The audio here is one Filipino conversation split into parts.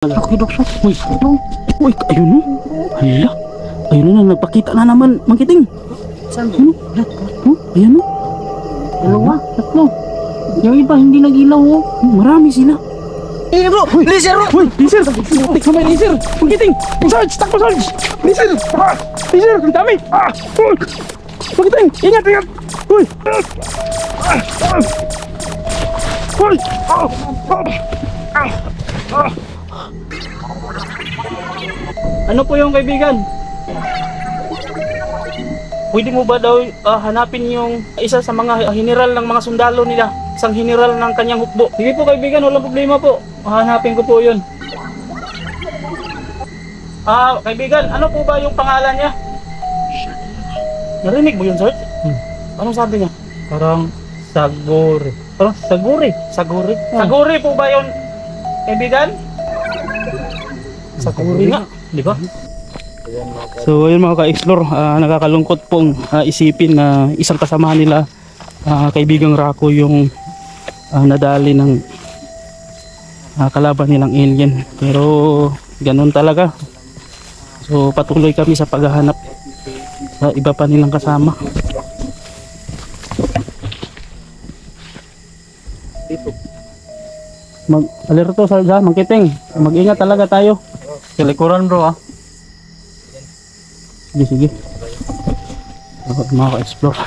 Laki dokso. Uy, uy, ayun no. Hala. Ayun na, nagpakita na naman, Mangkiting. Saan? Ayan no. Dalawa, tatlo. Yung iba hindi nag-ilaw oh. Marami sila. Eh bro, laser bro! Uy, laser! Tik na may laser! Mangkiting! Sarge! Takbo Sarge! Laser! Laser! Ang dami! Uy! Mangkiting! Ingat! Ingat! Uy! Uy! Ano po yung kaibigan? Pwede mo ba daw hanapin yung isa sa mga general ng mga sundalo nila? Isang general ng kanyang hukbo. Sige po kaibigan, walang problema po. Hanapin ko po yun. Kaibigan, ano po ba yung pangalan niya? Narinig mo yun, Sarge? Anong sabi niya? Parang Saguri. Parang Saguri? Saguri? Saguri po ba yun, kaibigan? Saguri nga, di ba? So ayun mga ka-explore, nakakalungkot pong isipin na isang kasama nila, kaibigang Rako yung nadali ng kalaban nilang alien. Pero ganun talaga. So patuloy kami sa paghahanap sa iba pa nilang kasama. Mag-alerto sa Mangkiting. Mag-ingat talaga tayo. Sa likuran bro Sige, sige. Mga ka-explore.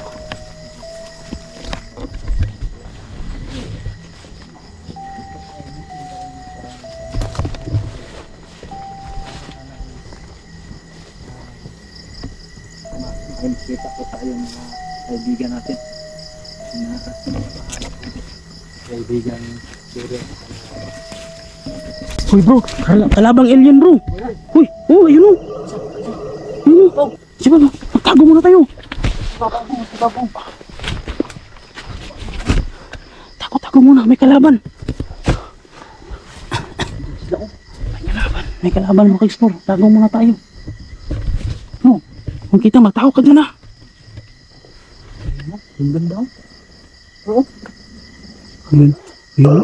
Kita po tayo mga kaibigan natin. Kaibigan Uy bro, kalabang alien bro. Uy, oh ayun o. Ayun o. Sige ba, magtago muna tayo. Tago muna, may kalaban. May kalaban mga ka-explore. Tago muna tayo. No, kung kita magtago ka dyan Yung ganda oh. Oo. Ayun. Ayun.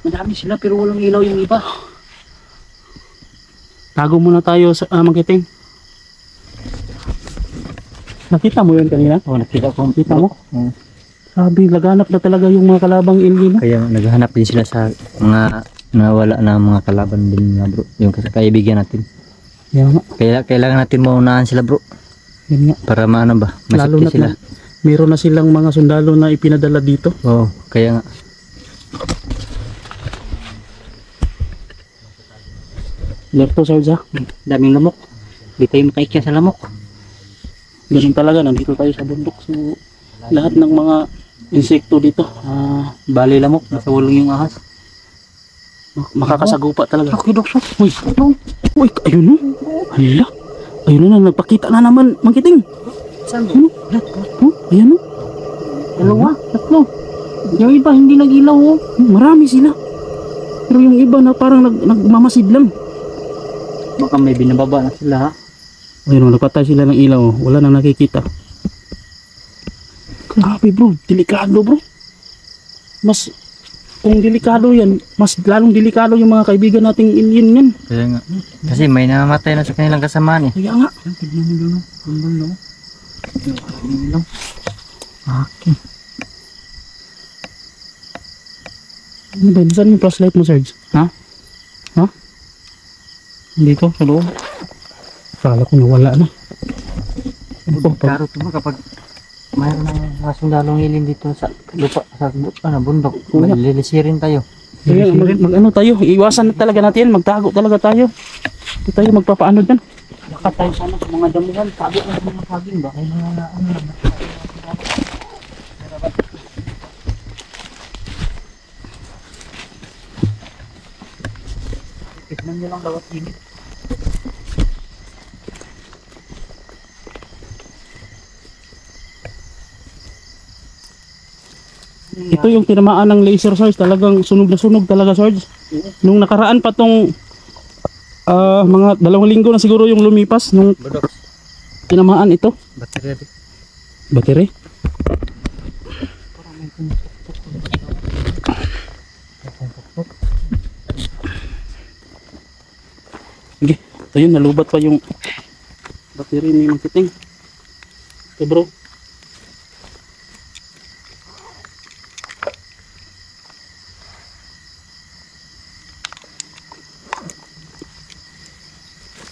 Madami sila pero walang ilaw yung iba. Tago muna tayo sa Mangkiting. Nakita mo yun kanina? Oo, nakita ko. Nakita mo? Sabi, laganap na talaga yung mga kalabang alien. Kaya naghahanap din sila sa mga nawala na mga kalaban din nga bro. Yung kaibigan natin. Yan nga. Kailangan natin maunahan sila bro. Yan nga. Para maano ba? Lalo Masakit na sila. meron na silang mga sundalo na ipinadala dito. Oo, kaya nga. Lerto Sarge ha. Daming lamok. Di tayo makaikya sa lamok. Ganun talaga, nandito tayo sa bundok. So, lahat ng mga insekto dito, Bali lamok. Nasa walong yung ahas. makakasagupa talaga. Laki dokso. Uy, uy, ayun no. Hala. Ayun na, nagpakita na naman, Mangkiting. Saan? Ayan no. Dalawa, tatlo. Yung iba hindi nag-ilaw oh. Marami sila. Pero yung iba na parang nagmamasid lang. Baka may binababa na sila ha. Ayun, nagpatay sila ng ilaw. Wala nang nakikita. Grabe bro, delikado bro. Mas, kung delikado yan, mas lalong delikado yung mga kaibigan nating alien yan. Kaya nga. Kasi may namamatay na sa kanilang kasamaan eh. Kaya nga. Tignan mo doon oh. Kumbal no. Ilaw. Okay. Ano ba? Saan yung flashlight mo, Serge? Ha? Ha? Dito, sa loob. Kala ko nawala na. Ano po? Karo to ba kapag mayroon ng mga sundalong hilin dito sa lupa, sa bundok. Lilisirin tayo. Kaya mag-ano tayo, iwasan na talaga natin, magtago talaga tayo. Hindi tayo magpapaano dyan. Baka tayo sana sa mga damuhan. Tago na sa mga saging ba? Kaya mga ano na. Tignan nyo lang bawat init. Ito yung tinamaan ng laser, Sarge. Talagang sunog na sunog talaga, Sarge. Nung nakaraan pa tong mga 2 linggo na siguro yung lumipas nung tinamaan ito. Baterya. Battery? Parang may pumutok-tok. Sige, ito yun, nalubat pa yung battery ni Mang Kiting. Ito bro.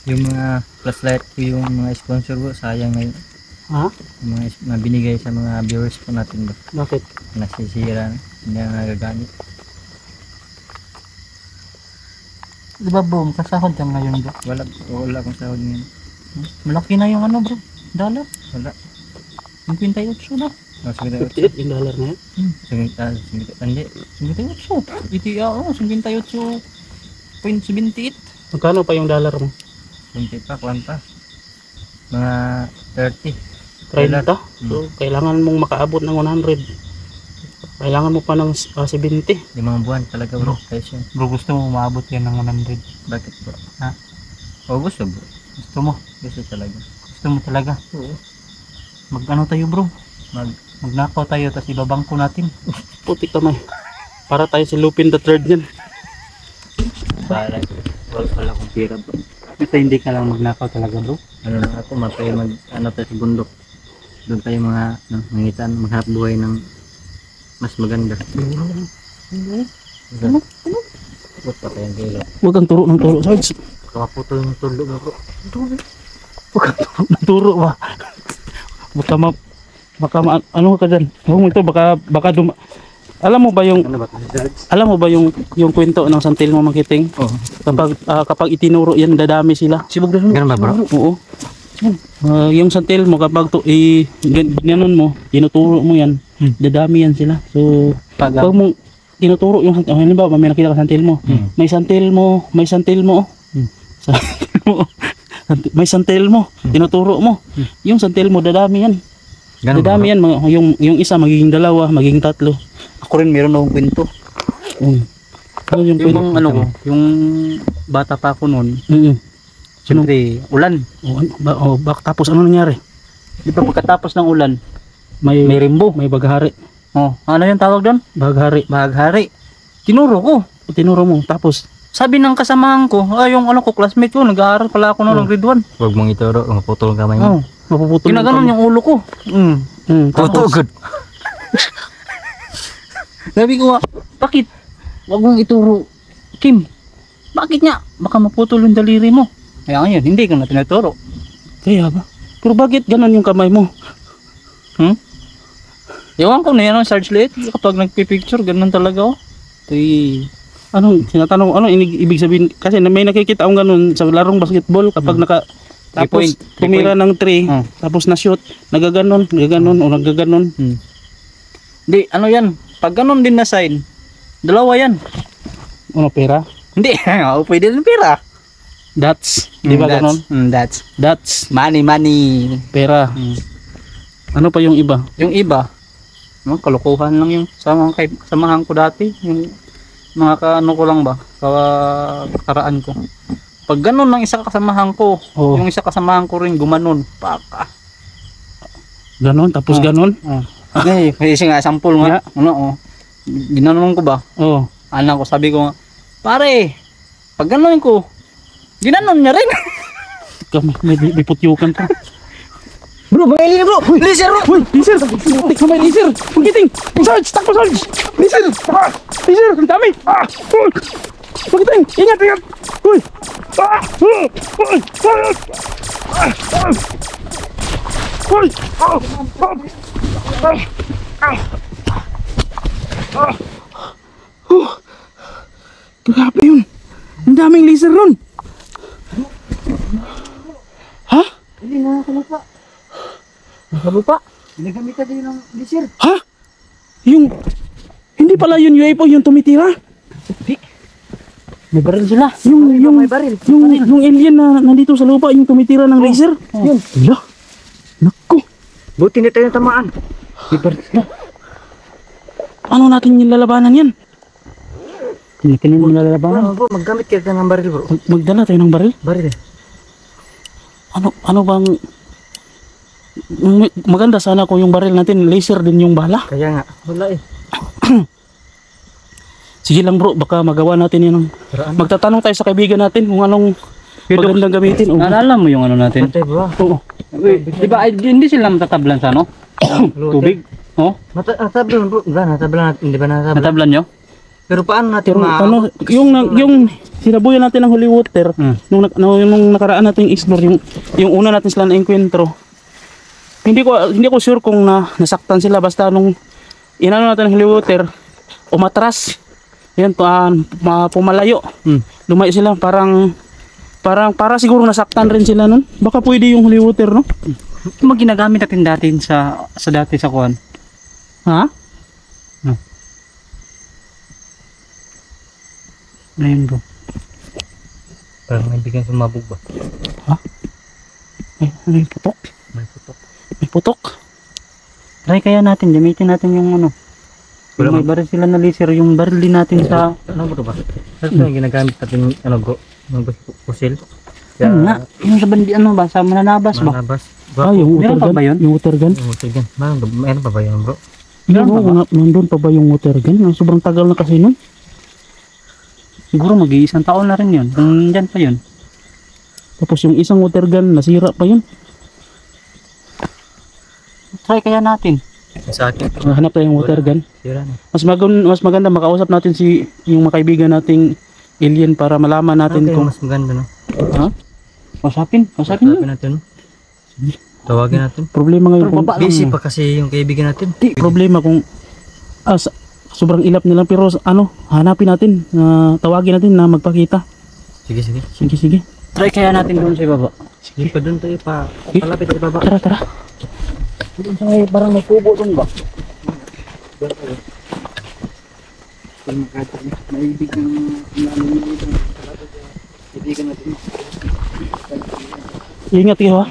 Yung mga flashlight ko, yung mga sponsor ko, sayang na yun. Ha? Yung mga binigay sa mga viewers po natin ba? Bakit? Nasisira na, hindi na nagagamit. Di ba bro, kasahod ka ngayon bro? Wala akong sahod ngayon. Malaki na yung ano bro, dollar? Wala. 58 na. Oh, 58 yung dollar na yan? Hindi, 58. Oo, 58.78. Magkano pa yung dollar mo? Kunti pa, kuwan pa. Mga 30. 30? So, kailangan mong makaabot ng 100. Kailangan mo pa ng 70. 5 buwan talaga bro. Guys yun. Bro, gusto mo umabot yan ng 100? Bakit bro? Ha? O gusto bro. Gusto mo? Gusto talaga. Gusto mo talaga? Oo. Mag-ano tayo bro? Magnakaw Tayo, tapos ibabangko natin. Putik kamay. Para tayo si Lupin the Third yan. para wala akong pira bro. Basta hindi ka lang magnakaw talaga bro. Ano na ako, mapay ano tayo sa bundok. Doon tayo mga mangitan, maghanap buhay ng mas maganda. Ano? Huwag pa tayong gila. Huwag kang turo ng turo, Sarge. Kamaputol yung tulo mo bro. Huwag kang turo ng turo ba? Ano ka dyan? Huwag mo ito, baka alam mo ba yung Ano ba kasi George? yung kwento ng santil mo makiting? Oo. Kapag itinuro yan, dadami sila. Sibog na Ganun ba bro? Oo. Yung santil mo kapag ginanon mo, tinuturo mo yan, dadami yan sila. So, pag mo tinuturo yung santil, halimbawa may nakita ka santil mo, may santil mo, Santil mo. May santil mo, tinuturo mo. Yung santil mo, dadami yan. Ganun ba, Dadami yan, yung isa magiging 2, magiging 3. Ako rin meron akong kwento. Ano yung kwento? Yung ano ko, yung bata pa ako noon, Sino? siyempre, ulan. Tapos ano nangyari? Di ba pagkatapos ng ulan, May rimbo. may baghari. Oh, ano yung tawag doon? Baghari. Baghari. Tinuro ko. Tinuro mo, tapos Sabi ng kasamahan ko, yung ano ko, classmate ko, nag-aaral pala ako noon ng grade 1. Huwag mong ituro, maputol ang kamay mo. Oh, mapuputol kinaganon yung ulo ko. tapos good. Sabi ko nga, bakit? Huwag mong ituro, Kim. Bakit nga? Baka maputol yung daliri mo. Kaya ngayon, hindi ko na tinuturo. kaya ba? Pero bakit ganon yung kamay mo? Ewan ko na yan ang Sarge Light. Kapag nagpipicture, ganun talaga ako. Anong tinatanong, ano ibig sabihin? Kasi may nakikita akong ganun sa larong basketball kapag tapos tumira ng 3, tapos na-shoot, nagaganon, o nagaganon. Hindi, ano yan? Pag ganun din na sign, 2 yan. Ano, pera? Hindi, pwede din pera. Dots, di ba ganon? That's Dots, money. pera. Ano pa yung iba? Yung iba, kalukuhan lang yung samahan ko dati. Yung mga kaano ko lang ba, karaan ko. Pag ganun ng isa kasamahan ko, yung isa kasamahan ko rin gumanon, paka. Ganon, tapos ganon? Okay, kasi nga, sample nga. Ginanon ko ba? Anak ko, sabi ko nga, pare, pag ganon ko, ginanon niya rin. May putyukan ka. Bro, mga bro! Laser bro! Uy, laser! Putik na may laser! Pagkiting! Sarge! Takbo, Sarge! Laser! Laser! Ang dami! Uy! Pagkiting! Ingat! Uy! Uy! Grabe yun! Ang daming laser nun! Ha? Hindi nakakalapa. Nakalupa. Ginagamitan din ng laser. Ha? Yung hindi pala yun UFO yung tumitira. May baril sila. Yung may baril. Yung alien na nandito sa lupa yung tumitira ng laser. Yun. Hala. Nako. Buti na tayo tamaan. May baril sila. Ano natin yung lalabanan yan? Kinakanin mo na lalabanan. Bro, maggamit ka ng baril bro. Magdala tayo ng baril? Baril. Ano bang Maganda sana kung yung baril natin laser din yung bala. Kaya nga, wala eh. Sige lang bro, baka magawa natin yun. Paraan. Magtatanong tayo sa kaibigan natin kung anong magandang gamitin. Oh. Naalala mo yung ano natin? Matay bro. Oo. Di ba hindi sila matatablan sa ano? Tubig? Oh, Natablan bro. Natablan natin, di ba natablan? natablan nyo? Pero paano natin Pero ano, yung sinabuyan natin ng holy water, nung nakaraan natin explore, yung una natin sila na enkwentro, hindi ko sure kung nasaktan sila, basta nung inano natin ng holy water, umatras. Yan, pumalayo. Lumayo sila, para siguro nasaktan rin sila nun. Baka pwede yung holy water, no? Ito mga ginagamit natin dati sa kuwan. Ha? Ayun bro. Parang may bigyan sumabog ba? May putok. May putok. May putok. Try kaya natin, gamitin natin yung ano. Yung may baril sila na laser, yung baril din natin sa... Ano bro ba? Ano yung ginagamit natin ano bro? Yung pusil? Ano nga? Yung sa bandi ano ba? Sa mananabas ba? Manabas. Yung Meron water pa ba gun. yun? Yung water gun. Yung pusil gan. Meron pa ba yun bro? Meron pa ba? Nandun pa ba yung water gun? Sobrang tagal na kasi nun. Siguro mag-iisang taon na rin yun. Kung dyan pa yun. Tapos yung isang water gun, nasira pa yun. Try kaya natin. Sa akin. Hanap tayo yung water gun. Sira na. Mas maganda makausap natin yung mga kaibigan nating alien para malaman natin Okay, kung... mas maganda no? Ha? Usapin nyo. Tawagin natin. Tawagin natin. Problema ngayon Pero kung... baba lang. Busy pa kasi yung kaibigan natin. Problema kung... sobrang ilap nila pero hanapin natin, tawagin natin na magpakita. Sige. Sige. Try kaya natin doon sa baba. Sige pa doon tayo pa. Palapit tayo baba. Tara. Doon sa may parang may tubo doon ba? Maibig ng kaibigan natin. Ingat kayo ha.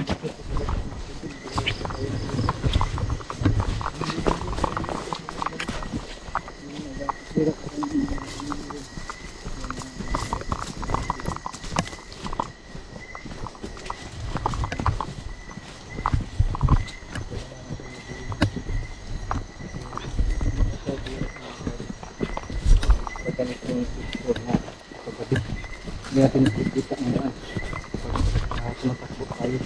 Hindi natin nakikita ng daan. Tumatakbo tayo.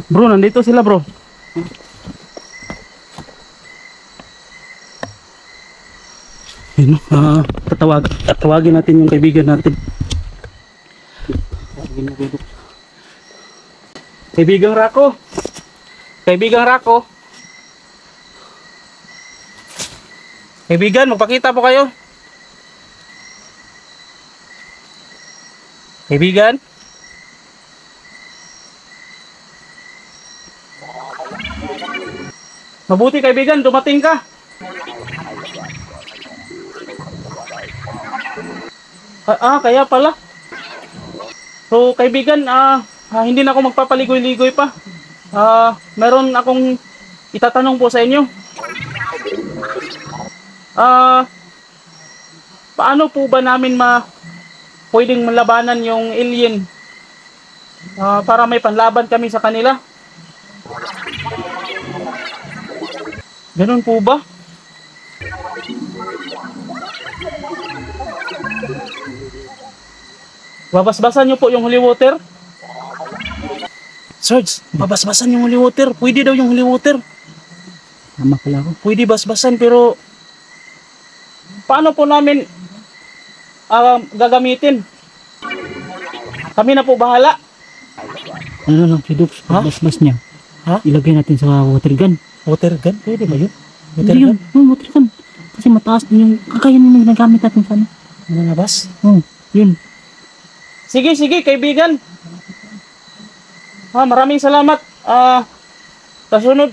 Bro, nandito sila bro. Yun, tatawagin natin yung kaibigan natin. Kaibigang Rako. Kaibigan, magpakita po kayo. Kaibigan. Mabuti kaibigan, dumating ka. Kaya pala. So kaibigan, hindi na ako magpapaligoy-ligoy pa. Meron akong itatanong po sa inyo. Paano po ba namin pwedeng malabanan yung alien? Para may panlaban kami sa kanila. Ganun po ba? Babasbasan nyo po yung holy water? Sarge, babasbasan yung holy water. Pwede daw yung holy water. Tama pala ako. Pwede basbasan pero paano po namin gagamitin? Kami na po bahala. Ano lang, Pidox, basbas niya. Ilagay natin sa water gun. Water gun? Pwede ba yun? Water Hindi gun? yun, water gun. Kasi mataas din yung kakayan na ginagamit natin sa ano. Mananabas? Yun. Sige, kaibigan. Maraming salamat.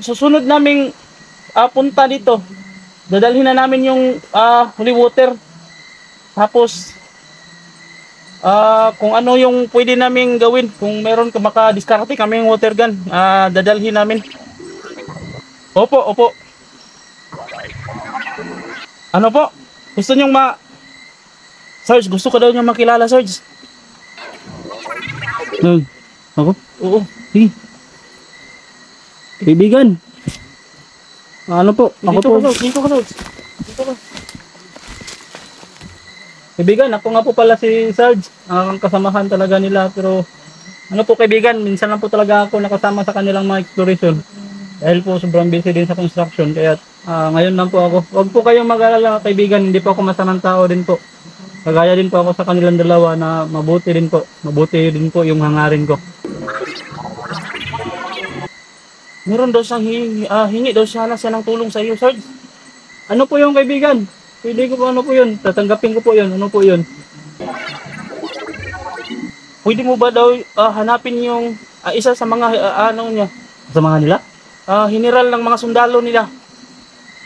Susunod naming punta dito. dadalhin na namin yung holy water. Tapos kung ano yung pwede naming gawin, kung meron ka makadiskarte kami yung water gun, dadalhin namin. Opo, opo. Ano po? Gusto nyong Sarge, gusto ko daw niya makilala, Sarge. Ako? Oo. Sige. Kaibigan. Ano po? Ako Dito po. ka, Sarge. Dito ka, Sarge. Dito ka. Kaibigan, ako nga po pala si Sarge. Ang kasamahan talaga nila. Pero ano po kaibigan, minsan lang po talaga ako nakasama sa kanilang mga exploration. Dahil po sobrang busy din sa construction. Kaya ngayon lang po ako. Huwag po kayong mag-alala kaibigan, hindi po ako masamang tao din po. Kagaya din po ako sa kanilang dalawa na mabuti din po. Mabuti din po yung hangarin ko. Meron daw siyang hingi daw siya ng tulong sa iyo, Sarge. Ano po yung kaibigan? Pwede ko po, ano po yun? Tatanggapin ko po yun. Ano po yun? Pwede mo ba daw hanapin yung isa sa mga ano niya? Sa mga nila? General ng mga sundalo nila.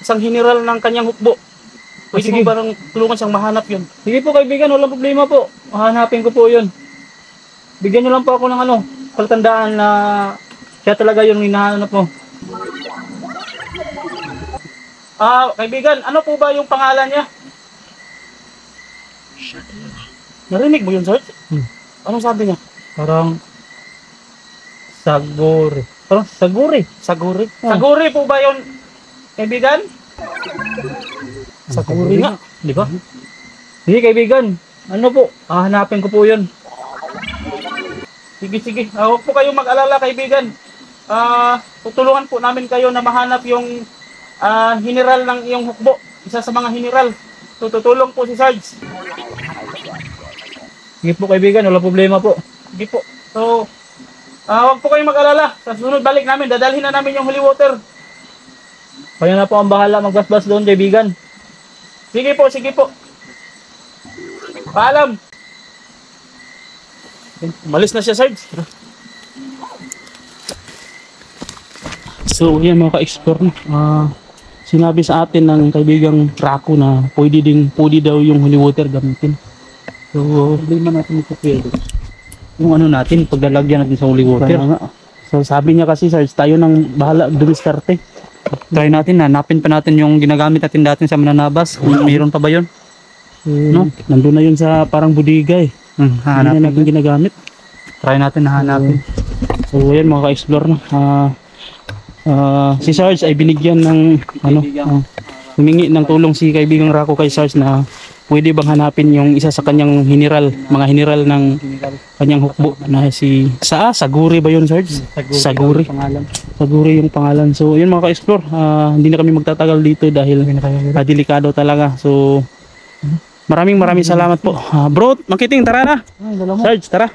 Isang general ng kanyang hukbo. Pwede sige. mo ba tulungan siyang mahanap yun? Sige po kaibigan, walang problema po. Hanapin ko po yun. Bigyan niyo lang po ako ng palatandaan na siya talaga yung hinahanap mo. Kaibigan, ano po ba yung pangalan niya? Narinig mo yun, Sarge? Anong sabi niya? Parang Saguri. Parang Saguri. Saguri. Saguri po ba yun, kaibigan? Saguri nga. Di ba? Sige kaibigan. Ano po? Hanapin ko po yun. Sige, sige. Huwag po kayong mag-alala, kaibigan. Tutulungan po namin kayo na mahanap yung general ng iyong hukbo. Isa sa mga general. Tutulong po si Sarge. Sige po kaibigan, wala problema po. Sige po. So, huwag po kayong mag-alala. Sa sunod balik namin, dadalhin na namin yung holy water. Kayo na po ang bahala magbasbas doon kaibigan. Sige po, sige po. Paalam. Umalis na siya, Sarge. So, yan mga ka-explore. Sinabi sa atin ng kaibigang Rako na pwede daw yung holy water gamitin. So, Problema natin ito pwede. Yung ano natin, paglalagyan natin sa holy water. kaya nga. So, sabi niya kasi, Sarge, tayo nang bahala dumiskarte. Try natin, hanapin pa natin yung ginagamit natin dati sa mananabas. Kung mayroon pa ba yun? No? Nandun na yun sa parang budiga eh. Hindi na Hanapin. natin ginagamit. Try natin na hanapin. So, yan mga ka-explore. Si Sarge ay binigyan ng humingi ng tulong si kaibigang Rako kay Sarge na pwede bang hanapin yung isa sa kanyang mga general ng kanyang hukbo na si Saguri ba yun, Sarge? Saguri. Pangalan. Saguri yung pangalan. So yun mga ka-explore, hindi na kami magtatagal dito dahil delikado talaga. So maraming salamat po. Bro, Makiting, tara na. Sarge, tara.